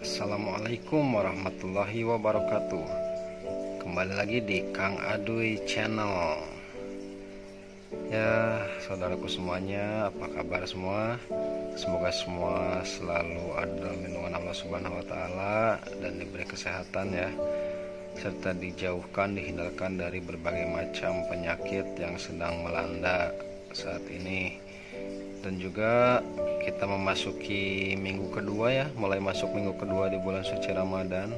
Assalamualaikum warahmatullahi wabarakatuh. Kembali lagi di Kang Aduy Channel. Ya, saudaraku semuanya, apa kabar semua? Semoga semua selalu ada dalam lindungan Allah Subhanahu wa taala dan diberi kesehatan ya, serta dijauhkan, dihindarkan dari berbagai macam penyakit yang sedang melanda saat ini. Dan juga kita memasuki minggu kedua ya, mulai masuk minggu kedua di bulan suci Ramadan.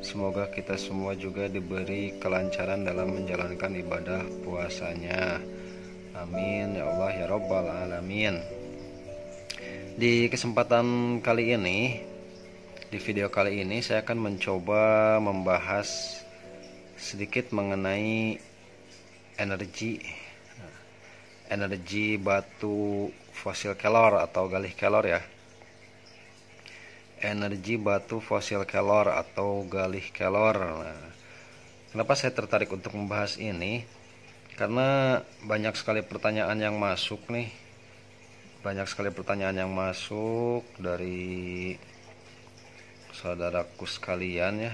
Semoga kita semua juga diberi kelancaran dalam menjalankan ibadah puasanya. Amin ya Allah ya Rabbal Alamin. Di kesempatan kali ini, di video kali ini saya akan mencoba membahas sedikit mengenai energi batu fosil kelor atau galih kelor ya. Energi batu fosil kelor atau galih kelor. Nah, kenapa saya tertarik untuk membahas ini? Karena banyak sekali pertanyaan yang masuk nih. Banyak sekali pertanyaan yang masuk dari saudaraku sekalian ya.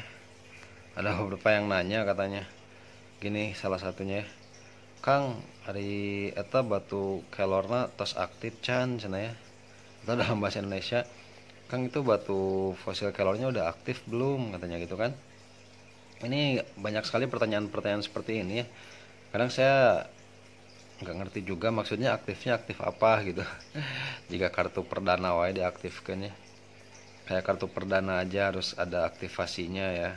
Ada beberapa yang nanya katanya. Gini salah satunya, Kang, hari eta batu kelorna tos aktif can cenah ya. Atau dalam bahasa Indonesia, Kang itu batu fosil kelornya udah aktif belum katanya gitu kan. Ini banyak sekali pertanyaan-pertanyaan seperti ini ya. Kadang saya nggak ngerti juga maksudnya aktifnya aktif apa gitu. Jika kartu perdana wae diaktifkan ya. Kayak kartu perdana aja harus ada aktivasinya ya.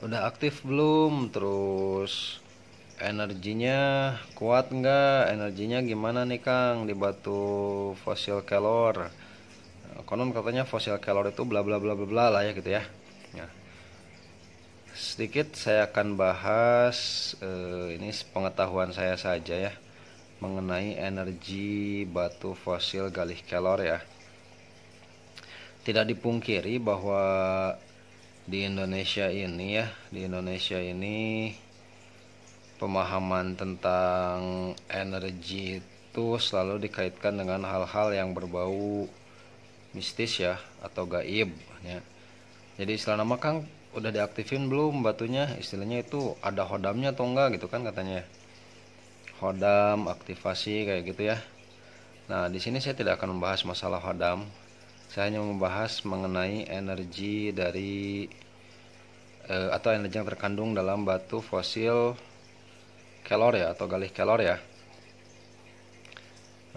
Udah aktif belum? Terus energinya kuat nggak? Energinya gimana nih Kang di batu fosil kelor? Konon katanya fosil kelor itu bla bla bla bla bla lah ya gitu ya. Nah, sedikit saya akan bahas ini pengetahuan saya saja ya mengenai energi batu fosil galih kelor ya. Tidak dipungkiri bahwa di Indonesia ini pemahaman tentang energi itu selalu dikaitkan dengan hal-hal yang berbau mistis ya atau gaib ya. Jadi istilah nama Kang udah diaktifin belum batunya, istilahnya itu ada hodamnya atau enggak gitu kan katanya. Hodam, aktivasi kayak gitu ya. Nah, di sini saya tidak akan membahas masalah hodam. Saya hanya membahas mengenai energi dari atau energi yang terkandung dalam batu fosil kelor ya atau galih kelor ya.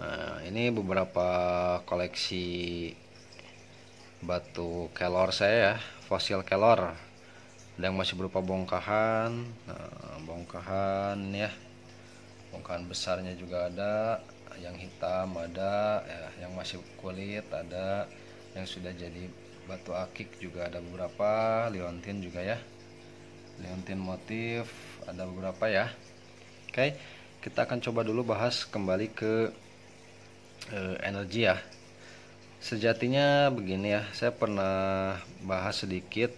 Nah, ini beberapa koleksi batu kelor saya ya, fosil kelor. Ada yang masih berupa bongkahan, bongkahan ya, bongkahan besarnya juga ada, yang hitam ada, ya, yang masih kulit ada, yang sudah jadi batu akik juga ada beberapa, liontin juga ya, liontin motif ada beberapa ya. Oke, kita akan coba dulu bahas kembali ke energi ya. Sejatinya begini ya, saya pernah bahas sedikit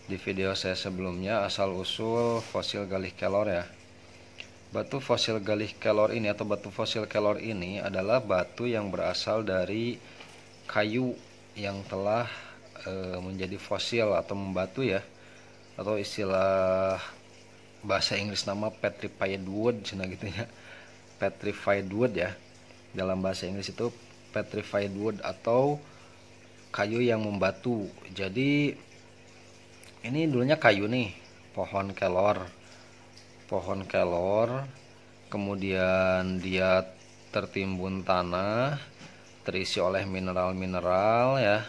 di video saya sebelumnya asal usul fosil galih kelor ya. Batu fosil galih kelor ini atau batu fosil kelor ini adalah batu yang berasal dari kayu yang telah menjadi fosil atau membatu ya, atau istilah bahasa Inggris nama petrified wood cina gitu ya. Petrified wood ya. Dalam bahasa Inggris itu petrified wood atau kayu yang membatu. Jadi ini dulunya kayu nih, pohon kelor. Pohon kelor, kemudian dia tertimbun tanah, terisi oleh mineral-mineral ya.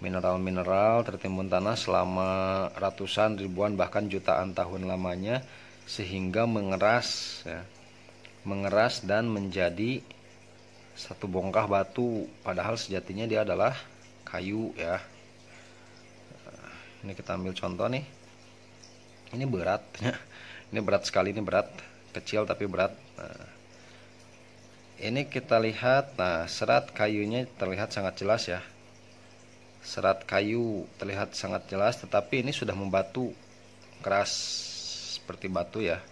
Mineral-mineral tertimbun tanah selama ratusan, ribuan, bahkan jutaan tahun lamanya sehingga mengeras ya. Mengeras dan menjadi satu bongkah batu, padahal sejatinya dia adalah kayu ya. Ini kita ambil contoh nih. Ini berat ya. Ini berat sekali, ini berat, kecil tapi berat. Nah, ini kita lihat, nah serat kayunya terlihat sangat jelas ya. Serat kayu terlihat sangat jelas, tetapi ini sudah membatu, keras seperti batu ya.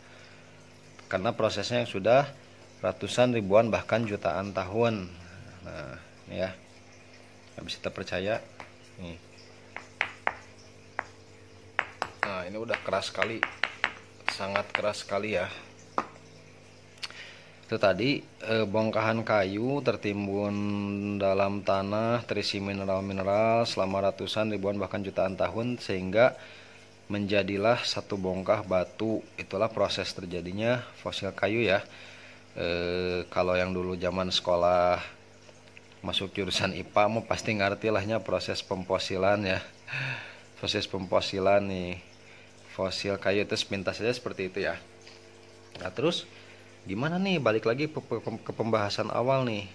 Karena prosesnya yang sudah ratusan, ribuan, bahkan jutaan tahun. Nah, ini ya, nggak bisa terpercaya. Nih. Nah, ini udah keras sekali, sangat keras sekali ya. Itu tadi bongkahan kayu tertimbun dalam tanah, terisi mineral-mineral selama ratusan, ribuan, bahkan jutaan tahun, sehingga menjadilah satu bongkah batu. Itulah proses terjadinya fosil kayu ya. Kalau yang dulu zaman sekolah masuk jurusan IPA mau pasti ngerti lahnya proses pemfosilan ya. Proses pemfosilan nih fosil kayu itu sepintas saja seperti itu ya. Nah terus gimana nih, balik lagi ke pembahasan awal nih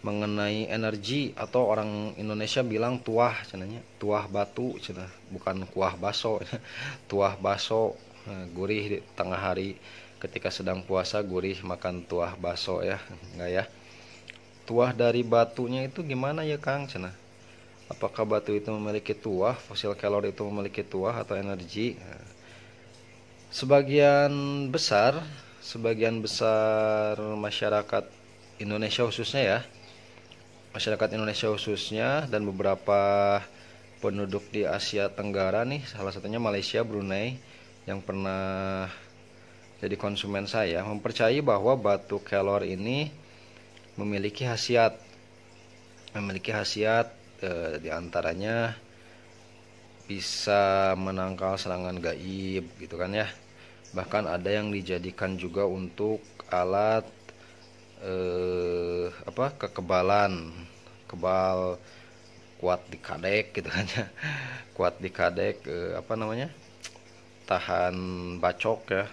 mengenai energi, atau orang Indonesia bilang tuah cenanya, tuah batu cenah, bukan kuah baso. Tuah baso, gurih di tengah hari ketika sedang puasa, gurih makan tuah baso ya, enggak ya. Tuah dari batunya itu gimana ya Kang cenah? Apakah batu itu memiliki tuah, fosil kelor itu memiliki tuah atau energi? Sebagian besar masyarakat Indonesia khususnya ya, masyarakat Indonesia khususnya dan beberapa penduduk di Asia Tenggara nih, salah satunya Malaysia, Brunei, yang pernah jadi konsumen saya, mempercayai bahwa batu kelor ini memiliki khasiat diantaranya bisa menangkal serangan gaib gitu kan ya. Bahkan ada yang dijadikan juga untuk alat kekebalan, kebal, kuat di kadek gitu kan ya. Kuat di kadek, tahan bacok ya,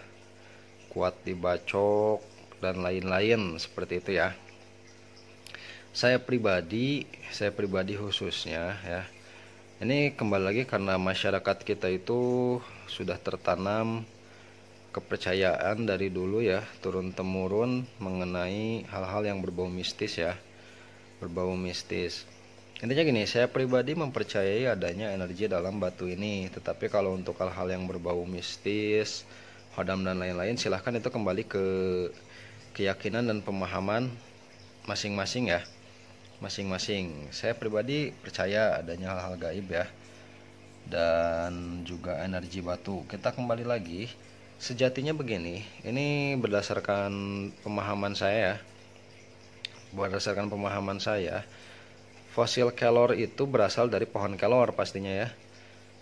kuat di bacok dan lain-lain seperti itu ya. Saya pribadi khususnya ya, ini kembali lagi karena masyarakat kita itu sudah tertanam kepercayaan dari dulu ya, turun temurun mengenai hal-hal yang berbau mistis ya, berbau mistis. Intinya gini, saya pribadi mempercayai adanya energi dalam batu ini. Tetapi kalau untuk hal-hal yang berbau mistis, hodam dan lain-lain, silahkan itu kembali ke keyakinan dan pemahaman masing-masing ya, masing-masing. Saya pribadi percaya adanya hal-hal gaib ya, dan juga energi batu. Kita kembali lagi, sejatinya begini, ini berdasarkan pemahaman saya ya, fosil kelor itu berasal dari pohon kelor pastinya ya.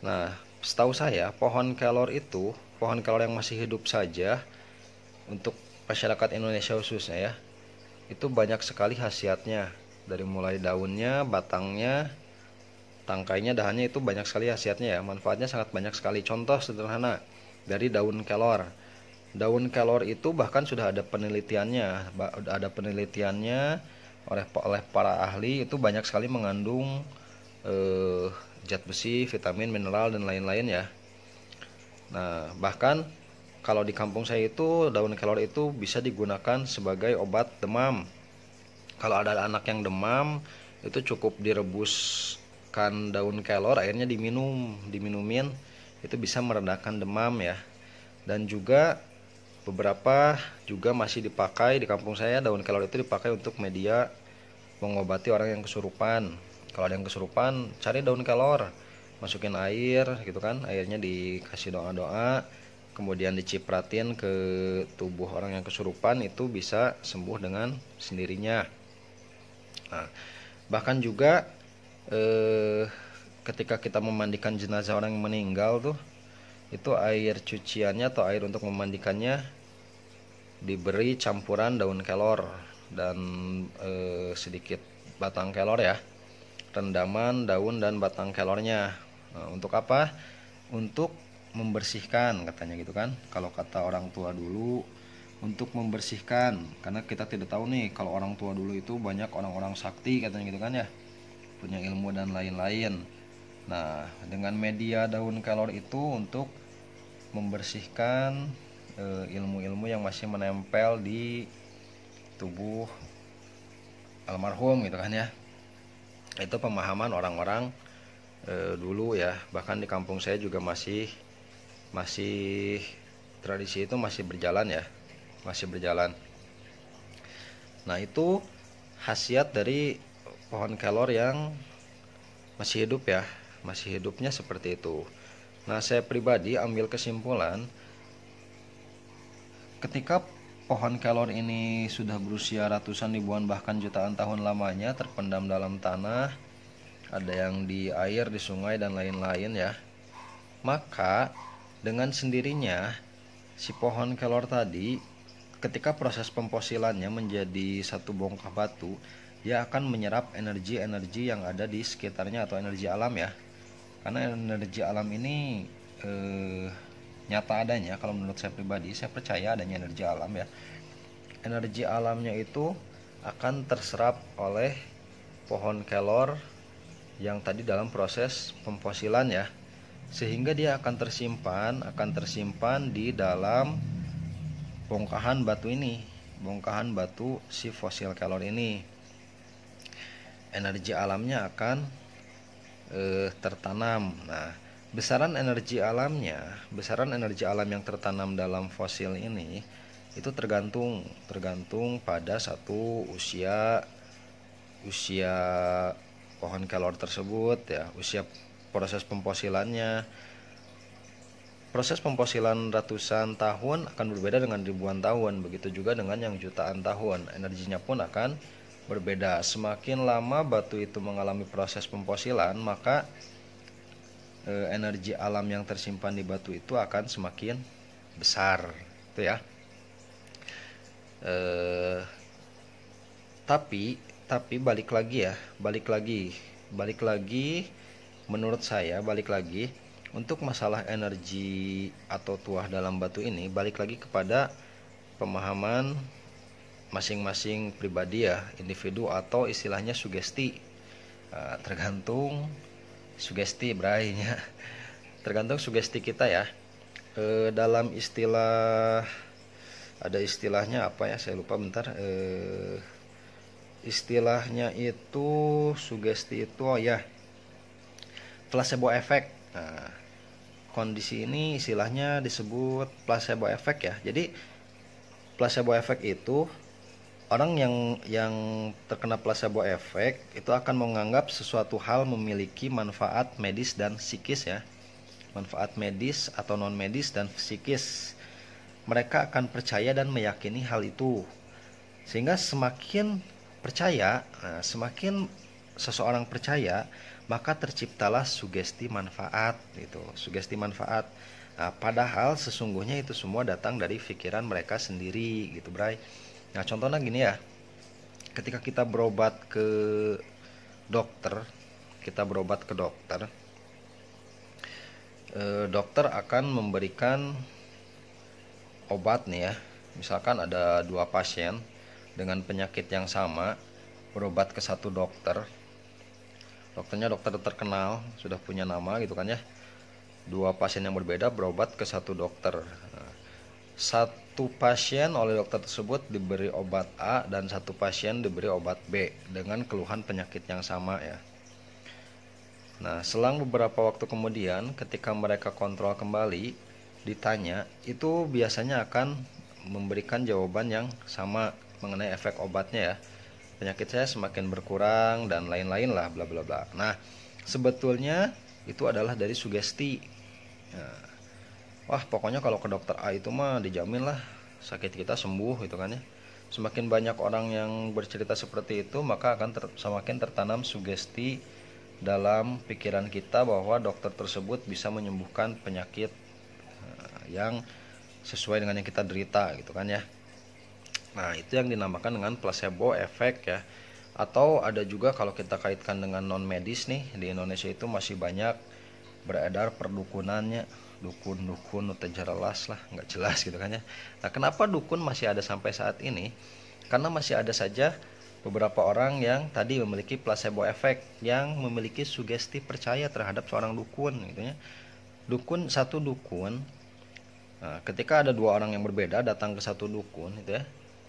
Nah, setahu saya pohon kelor yang masih hidup saja, untuk masyarakat Indonesia khususnya ya, itu banyak sekali khasiatnya. Dari mulai daunnya, batangnya, tangkainya, dahannya, itu banyak sekali khasiatnya ya. Manfaatnya sangat banyak sekali. Contoh sederhana dari daun kelor. Daun kelor itu bahkan sudah ada penelitiannya. Oleh para ahli, itu banyak sekali mengandung zat besi, vitamin, mineral dan lain-lain ya. Nah, bahkan kalau di kampung saya itu daun kelor itu bisa digunakan sebagai obat demam. Kalau ada anak yang demam, itu cukup direbuskan daun kelor, airnya diminumin, itu bisa meredakan demam ya. Dan juga beberapa juga masih dipakai di kampung saya, daun kelor itu dipakai untuk media mengobati orang yang kesurupan. Kalau ada yang kesurupan, cari daun kelor, masukin air gitu kan, airnya dikasih doa-doa, kemudian dicipratin ke tubuh orang yang kesurupan, itu bisa sembuh dengan sendirinya. Nah, bahkan juga ketika kita memandikan jenazah orang yang meninggal tuh, itu air cuciannya atau air untuk memandikannya diberi campuran daun kelor dan sedikit batang kelor ya, rendaman daun dan batang kelornya. Nah, untuk apa? Untuk membersihkan katanya gitu kan, kalau kata orang tua dulu, untuk membersihkan, karena kita tidak tahu nih, kalau orang tua dulu itu banyak orang-orang sakti katanya gitu kan ya, punya ilmu dan lain-lain. Nah, dengan media daun kelor itu untuk membersihkan ilmu-ilmu yang masih menempel di tubuh almarhum gitu kan ya. Itu pemahaman orang-orang dulu ya. Bahkan di kampung saya juga masih tradisi itu masih berjalan ya, masih berjalan. Nah, itu khasiat dari pohon kelor yang masih hidup ya. masih hidupnya seperti itu. Nah, saya pribadi ambil kesimpulan ketika pohon kelor ini sudah berusia ratusan ribuan bahkan jutaan tahun lamanya terpendam dalam tanah, ada yang di air, di sungai dan lain-lain ya. Maka dengan sendirinya si pohon kelor tadi ketika proses pemfosilannya menjadi satu bongkah batu, dia akan menyerap energi-energi yang ada di sekitarnya atau energi alam ya. Karena energi alam ini nyata adanya. Kalau menurut saya pribadi, saya percaya adanya energi alam ya. Energi alamnya itu akan terserap oleh pohon kelor yang tadi dalam proses pemfosilan ya, sehingga dia akan tersimpan di dalam bongkahan batu ini, bongkahan batu si fosil kelor ini. Energi alamnya akan tertanam. Nah, besaran energi alam yang tertanam dalam fosil ini itu tergantung pada satu usia pohon kelor tersebut ya, usia proses pemfosilannya. Proses pemfosilan ratusan tahun akan berbeda dengan ribuan tahun, begitu juga dengan yang jutaan tahun. Energinya pun akan berbeda. Semakin lama batu itu mengalami proses pemfosilan, maka energi alam yang tersimpan di batu itu akan semakin besar, itu ya. Tapi balik lagi menurut saya, untuk masalah energi atau tuah dalam batu ini, balik lagi kepada pemahaman masing-masing pribadi ya, individu, atau istilahnya sugesti. Tergantung sugesti brainya, tergantung sugesti kita ya. Dalam istilah, ada istilahnya apa ya, saya lupa bentar. Istilahnya itu sugesti itu placebo effect. Nah, kondisi ini istilahnya disebut placebo effect ya. Jadi placebo effect itu orang yang terkena placebo effect itu akan menganggap sesuatu hal memiliki manfaat medis dan psikis ya. Manfaat medis atau non medis dan psikis. Mereka akan percaya dan meyakini hal itu. Sehingga semakin seseorang percaya, maka terciptalah sugesti manfaat gitu. Sugesti manfaat. Nah, padahal sesungguhnya itu semua datang dari pikiran mereka sendiri gitu, Bray. Nah, contohnya gini ya. Ketika kita berobat ke dokter, dokter akan memberikan obat nih ya. Misalkan ada 2 pasien dengan penyakit yang sama, berobat ke satu dokter. Dokternya dokter terkenal, sudah punya nama gitu kan ya. 2 pasien yang berbeda berobat ke satu dokter. Nah, satu pasien oleh dokter tersebut diberi obat A dan satu pasien diberi obat B dengan keluhan penyakit yang sama ya. Nah, selang beberapa waktu kemudian ketika mereka kontrol kembali, ditanya, itu biasanya akan memberikan jawaban yang sama mengenai efek obatnya ya. Penyakit saya semakin berkurang dan lain-lain lah, bla bla bla. Nah, sebetulnya itu adalah dari sugesti. Nah, wah, pokoknya kalau ke dokter A itu mah dijamin lah sakit kita sembuh gitu kan ya. Semakin banyak orang yang bercerita seperti itu, maka akan semakin tertanam sugesti dalam pikiran kita bahwa dokter tersebut bisa menyembuhkan penyakit yang sesuai dengan yang kita derita gitu kan ya. Nah, itu yang dinamakan dengan placebo effect ya. Atau ada juga kalau kita kaitkan dengan non medis nih, di Indonesia itu masih banyak beredar perdukunannya, dukun jelas lah, nggak jelas gitu kan ya. Nah, kenapa dukun masih ada sampai saat ini? Karena masih ada saja beberapa orang yang tadi memiliki placebo effect, yang memiliki sugesti percaya terhadap seorang dukun gitu ya. Satu dukun, nah, ketika ada 2 orang yang berbeda datang ke satu dukun gitu ya,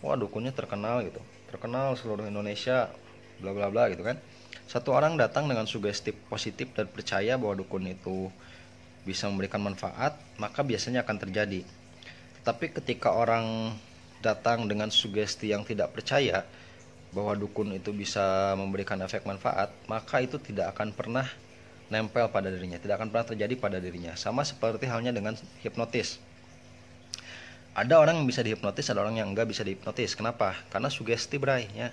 wah, dukunnya terkenal gitu, terkenal seluruh Indonesia, bla bla bla gitu kan. Satu orang datang dengan sugesti positif dan percaya bahwa dukun itu bisa memberikan manfaat, maka biasanya akan terjadi. Tapi ketika orang datang dengan sugesti yang tidak percaya bahwa dukun itu bisa memberikan efek manfaat, maka itu tidak akan pernah nempel pada dirinya, tidak akan pernah terjadi pada dirinya. Sama seperti halnya dengan hipnotis. Ada orang yang bisa dihipnotis, ada orang yang enggak bisa dihipnotis. Kenapa? Karena sugesti, bray, ya.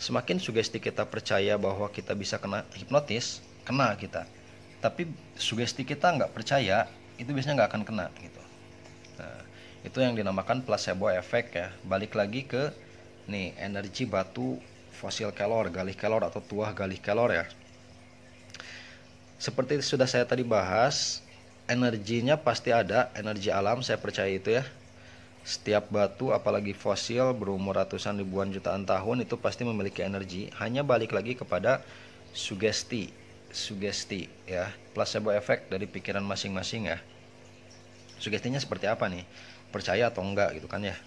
Semakin sugesti kita percaya bahwa kita bisa kena hipnotis, kena kita. Tapi sugesti kita nggak percaya, itu biasanya nggak akan kena gitu. Nah, itu yang dinamakan placebo effect ya. Balik lagi ke nih, energi batu fosil kelor, galih kelor atau tuah galih kelor ya. Seperti sudah saya tadi bahas, energinya pasti ada, energi alam, saya percaya itu ya. Setiap batu apalagi fosil berumur ratusan ribuan jutaan tahun itu pasti memiliki energi. Hanya balik lagi kepada sugesti ya, placebo effect dari pikiran masing-masing ya. Sugestinya seperti apa nih? Percaya atau enggak gitu kan ya?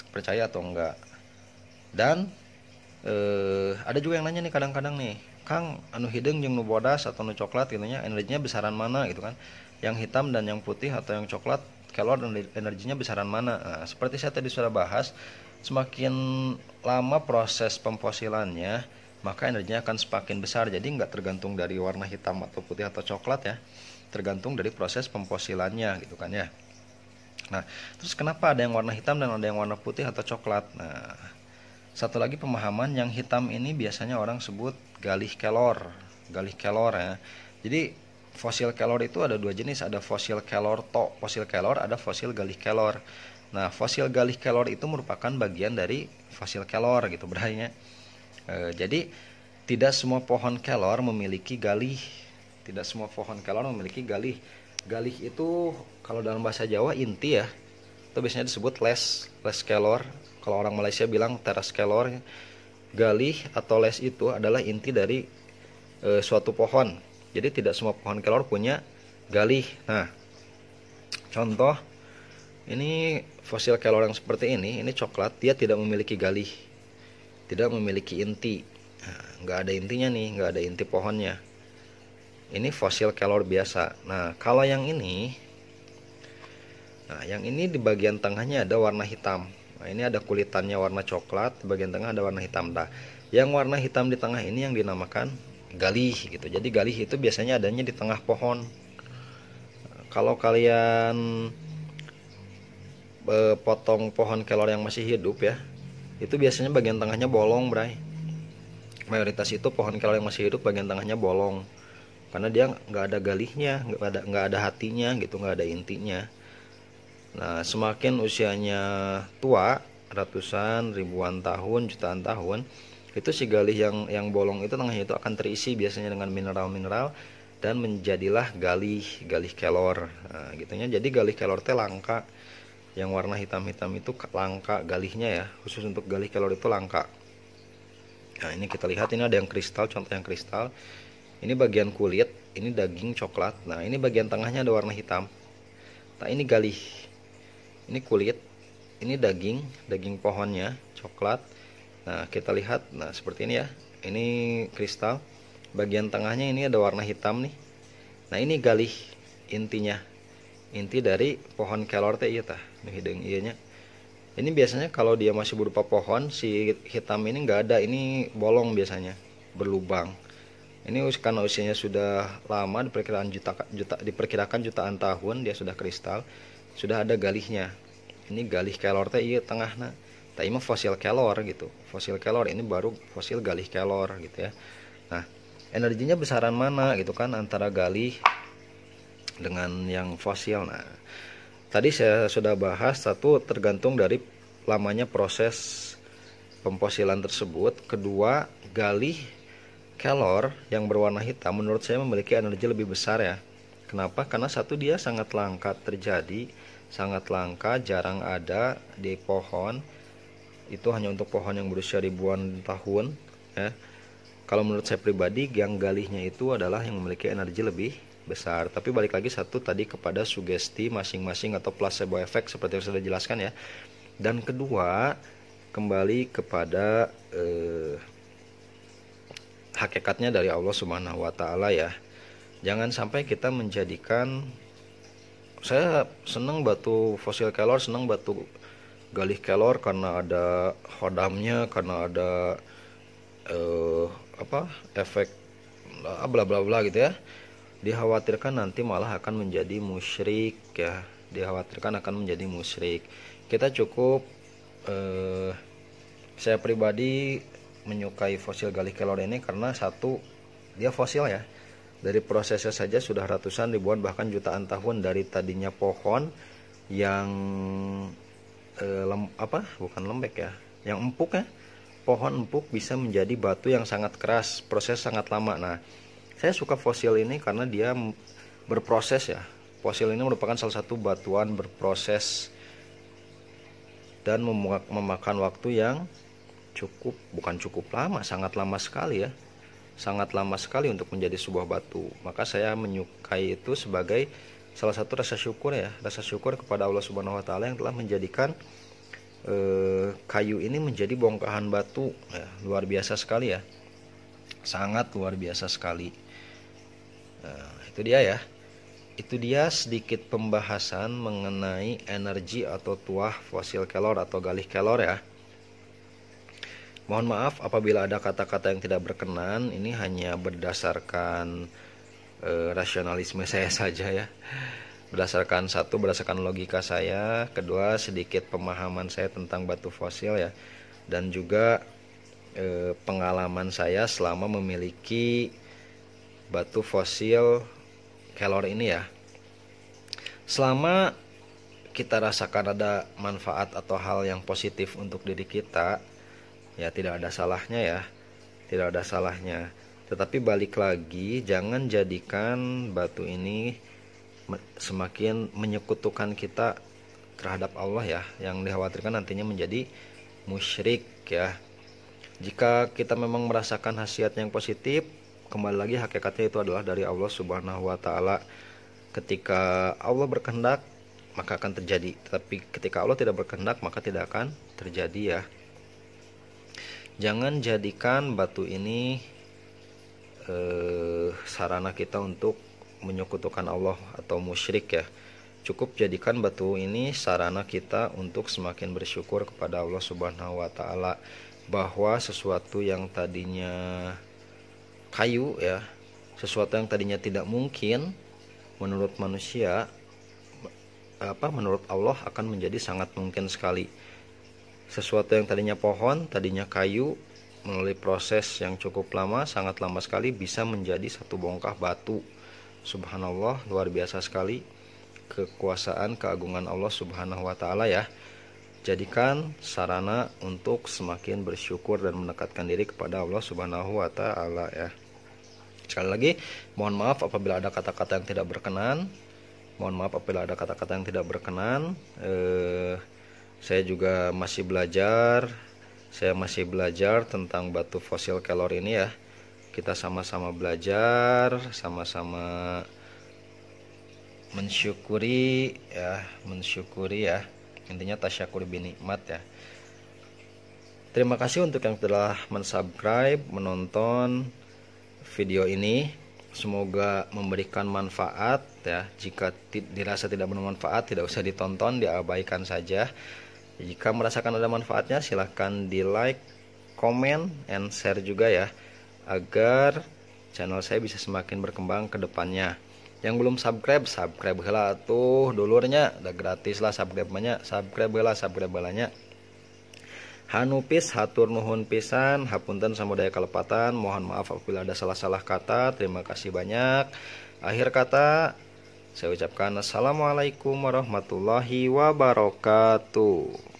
Percaya atau enggak? Dan ada juga yang nanya nih kadang-kadang nih, Kang, anu hidung jeung nu bodas atau nu coklat gitu nya, energinya besaran mana gitu kan? Yang hitam dan yang putih atau yang coklat, kelor dan energinya besaran mana? Nah, seperti saya tadi sudah bahas, semakin lama proses pemfosilannya, maka energinya akan semakin besar. Jadi nggak tergantung dari warna hitam atau putih atau coklat ya, tergantung dari proses pemfosilannya gitu kan ya. Nah, terus kenapa ada yang warna hitam dan ada yang warna putih atau coklat? Nah, satu lagi pemahaman, yang hitam ini biasanya orang sebut galih kelor ya. Jadi fosil kelor itu ada dua jenis, ada fosil kelor fosil kelor, ada fosil galih kelor. Nah, fosil galih kelor itu merupakan bagian dari fosil kelor gitu berarti. Jadi tidak semua pohon kelor memiliki galih. Tidak semua pohon kelor memiliki galih. Galih itu kalau dalam bahasa Jawa inti ya. Itu biasanya disebut les kelor. Kalau orang Malaysia bilang teras kelor. Galih atau les itu adalah inti dari suatu pohon. Jadi tidak semua pohon kelor punya galih. Nah, contoh ini fosil kelor yang seperti ini coklat, dia tidak memiliki galih, tidak memiliki inti. Nah, nggak ada intinya nih, nggak ada inti pohonnya. Ini fosil kelor biasa. Nah, kalau yang ini, di bagian tengahnya ada warna hitam. Nah, ini ada kulitannya warna coklat, di bagian tengah ada warna hitam. Nah, yang warna hitam di tengah ini yang dinamakan galih gitu. Jadi galih itu biasanya adanya di tengah pohon. Nah, kalau kalian potong pohon kelor yang masih hidup ya, itu biasanya bagian tengahnya bolong, bray. Mayoritas itu pohon kelor yang masih hidup bagian tengahnya bolong, karena dia nggak ada galihnya, nggak ada hatinya gitu, nggak ada intinya. Nah, semakin usianya tua, ratusan, ribuan tahun, jutaan tahun, itu si galih yang bolong itu tengahnya itu akan terisi biasanya dengan mineral-mineral dan menjadilah galih kelor. Nah, gitunya. Jadi galih kelor teh langka. Yang warna hitam-hitam itu langka galihnya ya, khusus untuk galih kelor itu langka. Nah, ini kita lihat, ini ada yang kristal, contoh yang kristal. Ini bagian kulit, ini daging coklat. Nah, ini bagian tengahnya ada warna hitam. Nah, ini galih. Ini kulit, ini daging pohonnya coklat. Nah, kita lihat, nah seperti ini ya. Ini kristal. Bagian tengahnya ini ada warna hitam nih. Nah, ini galih intinya. Inti dari pohon kelor teh ieu tah, nu hidung ieu nya. Ini biasanya kalau dia masih berupa pohon, si hitam ini enggak ada, ini bolong biasanya, berlubang. Ini karena usianya sudah lama, diperkirakan jutaan tahun, dia sudah kristal, sudah ada galihnya. Ini galih kelor teh ieu tengahna. Tah mah fosil kelor gitu. Fosil kelor ini baru fosil galih kelor gitu ya. Nah, energinya besaran mana gitu kan antara galih dengan yang fosil. Nah, tadi saya sudah bahas, satu tergantung dari lamanya proses pemfosilan tersebut. Kedua, galih kelor yang berwarna hitam menurut saya memiliki energi lebih besar ya. Kenapa? Karena satu, dia sangat langka terjadi, sangat langka, jarang ada di pohon. Itu hanya untuk pohon yang berusia ribuan tahun ya. Kalau menurut saya pribadi, yang galihnya itu adalah yang memiliki energi lebih besar. Tapi balik lagi satu tadi kepada sugesti masing-masing atau placebo effect seperti yang sudah dijelaskan ya. Dan kedua, kembali kepada hakikatnya dari Allah Subhanahu wa taala ya. Jangan sampai kita menjadikan, saya senang batu fosil kelor, senang batu galih kelor karena ada hodamnya, karena ada efek bla bla bla gitu ya. Dikhawatirkan nanti malah akan menjadi musyrik ya. Dikhawatirkan akan menjadi musyrik. Kita cukup saya pribadi menyukai fosil galih kelor ini karena satu, dia fosil ya. Dari prosesnya saja sudah ratusan, ribuan, bahkan jutaan tahun dari tadinya pohon yang bukan lembek ya, yang empuk ya. Pohon empuk bisa menjadi batu yang sangat keras, proses sangat lama. Nah, saya suka fosil ini karena dia berproses ya. Fosil ini merupakan salah satu batuan berproses dan memakan waktu yang bukan cukup lama, sangat lama sekali ya. Sangat lama sekali untuk menjadi sebuah batu. Maka saya menyukai itu sebagai salah satu rasa syukur ya, rasa syukur kepada Allah Subhanahu wa taala yang telah menjadikan kayu ini menjadi bongkahan batu ya. Luar biasa sekali ya. Sangat luar biasa sekali. Nah, itu dia ya. Itu dia sedikit pembahasan mengenai energi atau tuah fosil kelor atau galih kelor ya. Mohon maaf apabila ada kata-kata yang tidak berkenan. Ini hanya berdasarkan rasionalisme saya saja ya. Berdasarkan logika saya. Kedua, sedikit pemahaman saya tentang batu fosil ya. Dan juga pengalaman saya selama memiliki batu fosil kelor ini ya. Selama kita rasakan ada manfaat atau hal yang positif untuk diri kita, ya tidak ada salahnya ya, tidak ada salahnya. Tetapi balik lagi, jangan jadikan batu ini semakin menyekutukan kita terhadap Allah ya, yang dikhawatirkan nantinya menjadi musyrik ya. Jika kita memang merasakan khasiat yang positif, kembali lagi hakikatnya itu adalah dari Allah Subhanahu wa taala. Ketika Allah berkehendak maka akan terjadi, tetapi ketika Allah tidak berkehendak maka tidak akan terjadi ya. Jangan jadikan batu ini sarana kita untuk menyekutukan Allah atau musyrik ya. Cukup jadikan batu ini sarana kita untuk semakin bersyukur kepada Allah Subhanahu wa taala, bahwa sesuatu yang tadinya kayu ya, sesuatu yang tadinya tidak mungkin menurut manusia, menurut Allah akan menjadi sangat mungkin sekali. Sesuatu yang tadinya pohon, tadinya kayu, melalui proses yang cukup lama, sangat lama sekali, bisa menjadi satu bongkah batu. Subhanallah, luar biasa sekali kekuasaan, keagungan Allah Subhanahu wa taala ya. Jadikan sarana untuk semakin bersyukur dan mendekatkan diri kepada Allah Subhanahu wa taala ya. Sekali lagi, mohon maaf apabila ada kata-kata yang tidak berkenan. Mohon maaf apabila ada kata-kata yang tidak berkenan. Saya juga masih belajar. Saya masih belajar tentang batu fosil kelor ini ya. Kita sama-sama belajar, sama-sama mensyukuri ya. Intinya tasyakur binikmat ya. Terima kasih untuk yang telah mensubscribe, menonton video ini. Semoga memberikan manfaat ya. Jika dirasa tidak bermanfaat, tidak usah ditonton, diabaikan saja. Jika merasakan ada manfaatnya, silahkan di like, comment, and share juga ya, agar channel saya bisa semakin berkembang ke depannya. Yang belum subscribe heula tuh dulurnya, udah gratis lah subscribe-nya, subscribe heula nya. Hanupis hatur nuhun pisan, hapunten samudaya kalepatan, mohon maaf apabila ada salah-salah kata. Terima kasih banyak. Akhir kata saya ucapkan assalamualaikum warahmatullahi wabarakatuh.